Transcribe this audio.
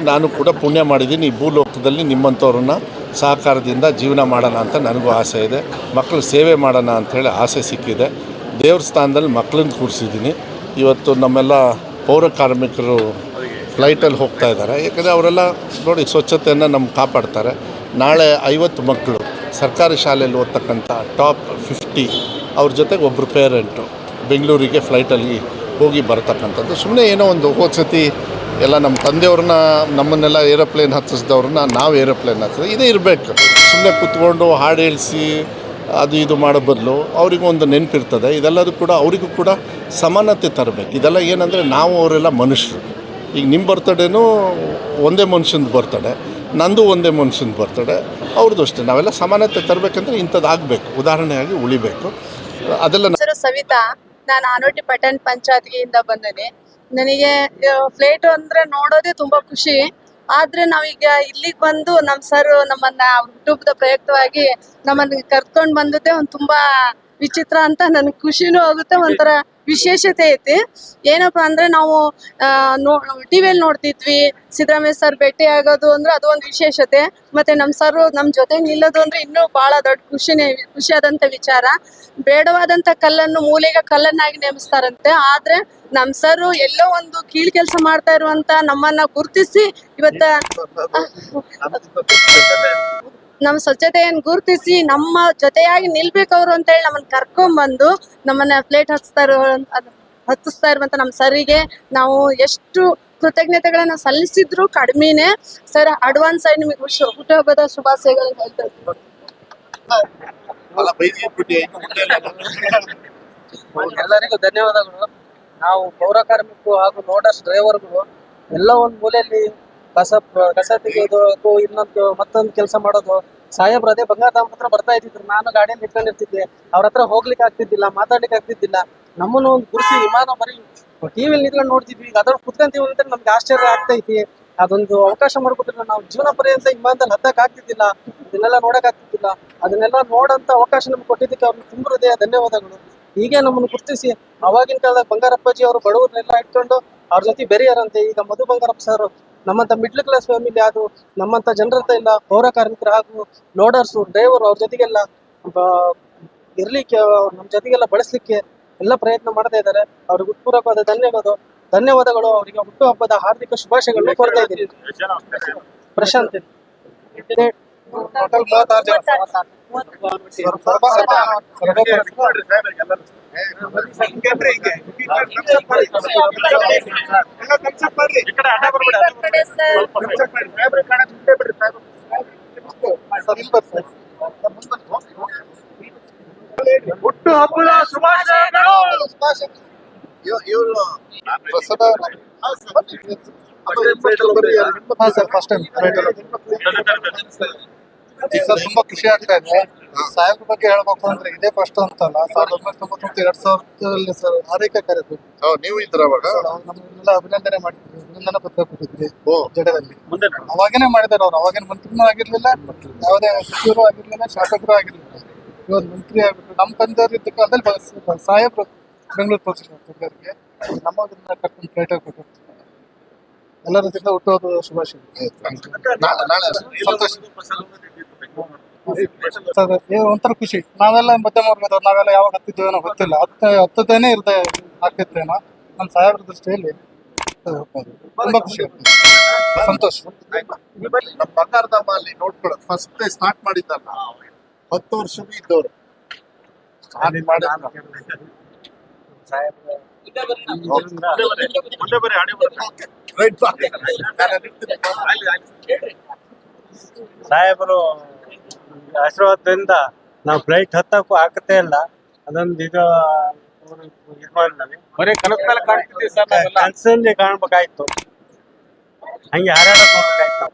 ನಾನು ಕೂಡ ಪುಣ್ಯ ಮಾಡಿದ್ದೀನಿ. ಈ ಭೂಲೋಕದಲ್ಲಿ ನಿಮ್ಮಂಥವ್ರನ್ನ ಸಹಕಾರದಿಂದ ಜೀವನ ಮಾಡೋಣ ಅಂತ ನನಗೂ ಆಸೆ ಇದೆ. ಮಕ್ಕಳು ಸೇವೆ ಮಾಡೋಣ ಅಂಥೇಳಿ ಆಸೆ ಸಿಕ್ಕಿದೆ. ದೇವ್ರ ಸ್ಥಾನದಲ್ಲಿ ಮಕ್ಕಳನ್ನ ಕೂರಿಸಿದ್ದೀನಿ. ಇವತ್ತು ನಮ್ಮೆಲ್ಲ ಪೌರ ಕಾರ್ಮಿಕರು ಫ್ಲೈಟಲ್ಲಿ ಹೋಗ್ತಾ ಇದ್ದಾರೆ. ಯಾಕಂದರೆ ಅವರೆಲ್ಲ ನೋಡಿ ಸ್ವಚ್ಛತೆಯನ್ನು ನಮ್ಗೆ ಕಾಪಾಡ್ತಾರೆ. ನಾಳೆ 50 ಮಕ್ಕಳು ಸರ್ಕಾರಿ ಶಾಲೆಯಲ್ಲಿ ಓದ್ತಕ್ಕಂಥ ಟಾಪ್ 50 ಅವ್ರ ಜೊತೆಗೆ ಒಬ್ಬರು ಪೇರೆಂಟು ಬೆಂಗಳೂರಿಗೆ ಫ್ಲೈಟಲ್ಲಿ ಹೋಗಿ ಬರತಕ್ಕಂಥದ್ದು. ಸುಮ್ಮನೆ ಏನೋ ಒಂದು ಹೋದ್ಸತಿ ಎಲ್ಲ ನಮ್ಮ ತಂದೆಯವ್ರನ್ನ ನಮ್ಮನ್ನೆಲ್ಲ ಏರೋಪ್ಲೇನ್ ಹತ್ತಿಸಿದವ್ರನ್ನ ನಾವು ಏರೋಪ್ಲೇನ್ ಹತ್ತಿದ್ರೆ ಇದೇ ಇರಬೇಕು. ಸುಮ್ಮನೆ ಕೂತ್ಕೊಂಡು ಹಾಡು ಹೇಳಿಸಿ ಅದು ಇದು ಮಾಡೋ ಬದಲು ಅವರಿಗೂ ನೆನಪಿರ್ತದೆ. ಇದೆಲ್ಲದೂ ಕೂಡ ಅವರಿಗೂ ಕೂಡ ಸಮಾನತೆ ತರಬೇಕು. ಇದೆಲ್ಲ ಏನಂದರೆ ನಾವು ಅವರೆಲ್ಲ ಮನುಷ್ಯರು. ಈಗ ನಿಮ್ಮ ಬರ್ತಡೇನೂ ಒಂದೇ ಮನುಷ್ಯಂದು ಬರ್ತಡೆ, ನಂದು ಒಂದೇ ಮನುಷ್ಯಂದು ಬರ್ತಡೆ, ಅವ್ರದ್ದು ಅಷ್ಟೇ. ನಾವೆಲ್ಲ ಸಮಾನತೆ ತರಬೇಕಂದ್ರೆ ಇಂಥದ್ದು ಆಗಬೇಕು, ಉದಾಹರಣೆಯಾಗಿ ಉಳಿಬೇಕು. ಅದೆಲ್ಲ ಸವಿತಾ, ನಾನು ಆನೋಟಿ ಪಟ್ಟಣ ಪಂಚಾಯತ್ಗೆಯಿಂದ ಬಂದೇನೆ. ನನಗೆ ಫ್ಲೈಟ್ ಅಂದ್ರೆ ನೋಡೋದೇ ತುಂಬಾ ಖುಷಿ. ಆದ್ರೆ ನಾವೀಗ ಇಲ್ಲಿಗೆ ಬಂದು ನಮ್ಮ ಸರ್ ನಮ್ಮನ್ನ ಹುಟ್ಟುಹಬ್ಬದ ಪ್ರಯುಕ್ತವಾಗಿ ನಮ್ಮನ್ನ ಕರ್ಕೊಂಡು ಬಂದದ್ದೇ ಒಂದು ತುಂಬಾ ವಿಚಿತ್ರ ಅಂತ ನನಗೆ ಖುಷಿನೂ ಆಗುತ್ತೆ, ಒಂಥರ ವಿಶೇಷತೆ ಐತಿ. ಏನಪ್ಪಾ ಅಂದ್ರೆ ನಾವು ಟಿವಿಯಲ್ಲಿ ನೋಡ್ತಿದ್ವಿ ಸಿದ್ದರಾಮಯ್ಯ ಸರ್ ಭೇಟಿ ಆಗೋದು ಅಂದ್ರೆ ಅದು ಒಂದು ವಿಶೇಷತೆ. ಮತ್ತೆ ನಮ್ಮ ಸರ್ ನಮ್ಮ ಜೊತೆ ನಿಲ್ಲೋದು ಅಂದ್ರೆ ಇನ್ನೂ ಬಹಳ ದೊಡ್ಡ ಖುಷಿಯಾದಂತ ವಿಚಾರ. ಬೇಡವಾದಂತ ಕಲ್ಲನ್ನು ಮೂಲೆಗೆ ಕಲ್ಲನ್ನಾಗಿ ನೇಮಿಸ್ತಾರಂತೆ. ಆದ್ರೆ ನಮ್ಮ ಸರ್ ಎಲ್ಲೋ ಒಂದು ಕೀಳ್ ಕೆಲಸ ಮಾಡ್ತಾ ಇರುವಂತ ನಮ್ಮನ್ನ ಗುರುತಿಸಿ ಇವತ್ತ ನಮ್ಮ ಸ್ವಚ್ಛತೆಯನ್ನು ಗುರುತಿಸಿ ನಮ್ಮ ಜೊತೆಯಾಗಿ ನಿಲ್ಬೇಕವ್ರು ಅಂತ ಹೇಳಿ ನಮ್ಮನ್ನ ಕರ್ಕೊಂಡ್ಬಂದು ನಮ್ಮನ್ನ ಪ್ಲೇಟ್ ಹತ್ತಿಸ್ತಾ ಇರುವಂತ ನಮ್ಮ ಸರಿಗೆ ನಾವು ಎಷ್ಟು ಕೃತಜ್ಞತೆಗಳನ್ನ ಸಲ್ಲಿಸಿದ್ರು ಕಡಿಮೆನೆ. ಸರ್, ಅಡ್ವಾನ್ಸ್ ಆಗಿ ನಿಮಗೆ ಹುಟ್ಟುಹಬ್ಬದ ಶುಭಾಶಯಗಳನ್ನ ಹೇಳ್ತಾ ಇದ್ದೀನಿ. ಎಲ್ಲರಿಗೂ ಧನ್ಯವಾದಗಳು. ನಾವು ಪೌರ ಕಾರ್ಮಿಕರು ಹಾಗೂ ಲೋಡರ್ಸ್ ಡ್ರೈವರ್ಗಳು ಎಲ್ಲ ಒಂದು ಮೂಲೆಯಲ್ಲಿ ಕಸ ತೆಗೆಯೋದು ಅಥವಾ ಇನ್ನೊಂದು ಮತ್ತೊಂದು ಕೆಲಸ ಮಾಡೋದು. ಸಾಹೇಬ್ರು ಅದೇ ಬಂಗಾರಧಾಮ ಹತ್ರ ಬರ್ತಾ ಇದ್ದಿದ್ರು, ನಾನು ಗಾಡಿಯಲ್ಲಿ ನಿಂತ್ಕೊಂಡಿರ್ತಿದ್ದೆ. ಅವ್ರ ಹತ್ರ ಹೋಗ್ಲಿಕ್ಕೆ ಆಗ್ತಿದ್ದಿಲ್ಲ, ಮಾತಾಡ್ಲಿಕ್ಕೆ ಆಗ್ತಿದ್ದಿಲ್ಲ. ನಮ್ಮನ್ನು ಒಂದು ಗುರುಸಿ ವಿಮಾನ ಬರೀ ಟಿವಿಯಲ್ಲಿ ನಿಂತ್ಕೊಂಡು ನೋಡ್ತಿದ್ವಿ. ಈಗ ಅದ್ರ ಕುತ್ಕೊಂತೀವಿ ಅಂತ ನಮ್ಗೆ ಆಶ್ಚರ್ಯ ಆಗ್ತೈತಿ. ಅದೊಂದು ಅವಕಾಶ ಮಾಡ್ಕೊಟ್ಟಿದ್ರೆ ನಾವು ಜೀವನ ಪರ್ಯಂತ ವಿಮಾನದಲ್ಲಿ ಹತ್ತಕ್ ಆಗ್ತಿದ್ದಿಲ್ಲ, ಇದನ್ನೆಲ್ಲ ನೋಡಕ್ ಆಗ್ತಿದ್ದಿಲ್ಲ. ಅದನ್ನೆಲ್ಲ ನೋಡಂತ ಅವಕಾಶ ನಮ್ಗೆ ಕೊಟ್ಟಿದ್ದಕ್ಕೆ ಅವ್ರಿಗೆ ತುಂಬ ಹೃದಯ ಧನ್ಯವಾದಗಳು. ಹೀಗೆ ನಮ್ಮನ್ನು ಗುರುತಿಸಿ ಅವಾಗಿನ ಕಾಲದಾಗ ಬಂಗಾರಪ್ಪಾಜಿ ಅವರು ಬಡವರನ್ನೆಲ್ಲ ಇಟ್ಕೊಂಡು ಅವ್ರ ಜೊತೆ ಬೆರೆಯರಂತೆ. ಈಗ ಮಧು ಬಂಗಾರಪ್ಪ ಸರ್ ನಮ್ಮಂತ ಮಿಡ್ಲ್ ಕ್ಲಾಸ್ ಫ್ಯಾಮಿಲಿ ಹಾಗೂ ನಮ್ಮಂತ ಜನರತ್ತ ಎಲ್ಲ ಪೌರ ಕಾರ್ಮಿಕರು ಹಾಗೂ ಲೋಡರ್ಸು ಡ್ರೈವರ್ ಅವ್ರ ಜೊತೆಗೆಲ್ಲ ಇರ್ಲಿಕ್ಕೆ ನಮ್ಮ ಜೊತೆಗೆಲ್ಲ ಬಳಸಲಿಕ್ಕೆ ಎಲ್ಲ ಪ್ರಯತ್ನ ಮಾಡ್ತಾ ಇದ್ದಾರೆ. ಅವ್ರಿಗೆ ಹೃತ್ಪೂರ್ವಕವಾದ ಧನ್ಯವಾದಗಳು. ಅವರಿಗೆ ಹುಟ್ಟುಹಬ್ಬದ ಹಾರ್ದಿಕ ಶುಭಾಶಯಗಳನ್ನು ಕೊಡ್ತಾ ಇದ್ದೀನಿ. ಪ್ರಶಾಂತ್ ಹುಟ್ಟುಹಬ್ಬದ ಶುಭಾಶಯಗಳು. ಸರ್, ತುಂಬಾ ಖುಷಿ ಆಗ್ತಾ ಇದೆ. ಸಾಹೇಬ್ರ ಬಗ್ಗೆ ಹೇಳ್ಬೇಕು ಅಂದ್ರೆ ಇದೇ ಫಸ್ಟ್ ಅಂತಲ್ಲ, 1999-2000 ಸರ್ ಆರೈಕೆ ಕಾರ್ಯಕ್ರಮ ನೀವು ಇದ್ರ ನಮ್ಮೆಲ್ಲ ಅಭಿನಂದನೆ ಮಾಡಿದ್ವಿ, ಅಭಿನಂದನಾ ಪತ್ರ ಕೊಟ್ಟಿದ್ವಿ ಜಡದಲ್ಲಿ. ಅವಾಗೇನೆ ಮಾಡಿದಾರೆ ಅವ್ರು. ಅವಾಗೇನು ಮಂತ್ರಿನೂ ಆಗಿರ್ಲಿಲ್ಲ, ಯಾವುದೇ ಸಚಿವರು ಆಗಿರ್ಲಿಲ್ಲ, ಶಾಸಕರು ಆಗಿರ್ಲಿಲ್ಲ. ಇವತ್ತು ಮಂತ್ರಿ ಆಗ್ಬಿಟ್ಟು ನಮ್ಮ ತಂದೆಯವ್ರು ಇದ್ದ ಕಾಲದಲ್ಲಿ ಸಾಹೇಬ್ರು ಬೆಂಗಳೂರು ತೋರಿಸಿದ್ರು ತಂದೆಯವ್ರಿಗೆ. ನಮ್ಮದನ್ನ ಕರ್ಕೊಂಡು ಫ್ಲೈಟ್ ಆಗಿ ಕೊಟ್ಟಿರ್ತಾರೆ. ಎಲ್ಲರ ಜೊತೆ ಹುಟ್ಟುಹಬ್ಬದ ಶುಭಾಶಯ. ಒಂಥರ ಖುಷಿ. ನಾವೆಲ್ಲ ಮಧ್ಯಮ ವರ್ಗದವ್ರು, ನಾವೆಲ್ಲ ಯಾವಾಗ ಹತ್ತಿದ್ದೇವೆ ಏನೋ ಗೊತ್ತಿಲ್ಲ, ಹತ್ತದೇನೆ ಆಗ್ತಿತ್ತೇನೋ. ನಮ್ಮ ಸಾಹೇಬ್ರ ದೃಷ್ಟಿಯಲ್ಲಿ ತುಂಬಾ ಖುಷಿ ಆಗ್ತದೆ, ಸಂತೋಷ. ನಮ್ಮ ಬಂಗಾರಧಾಮ ಅಲ್ಲಿ ನೋಡ್ಕೊಳ್ಳೋದು ಫಸ್ಟ್ ಸ್ಟಾರ್ಟ್ ಮಾಡಿದ್ದಲ್ಲ, 10 ವರ್ಷವೂ ಇದ್ದವರು ಸಾಹೇಬರು ಆಶೀರ್ವಾದದಿಂದ ನಾವು ಫ್ಲೈಟ್ ಹತ್ತಕ್ಕೂ ಆಗ್ತೇ ಇಲ್ಲ. ಅದೊಂದು ಇದು ಕನಸಲ್ಲಿ ಕಾಣ್ಬೇಕಾಯ್ತು, ಹಂಗೆ ಹಾರಾಡಕ್ ನೋಡ್ಬೇಕಾಯ್ತು.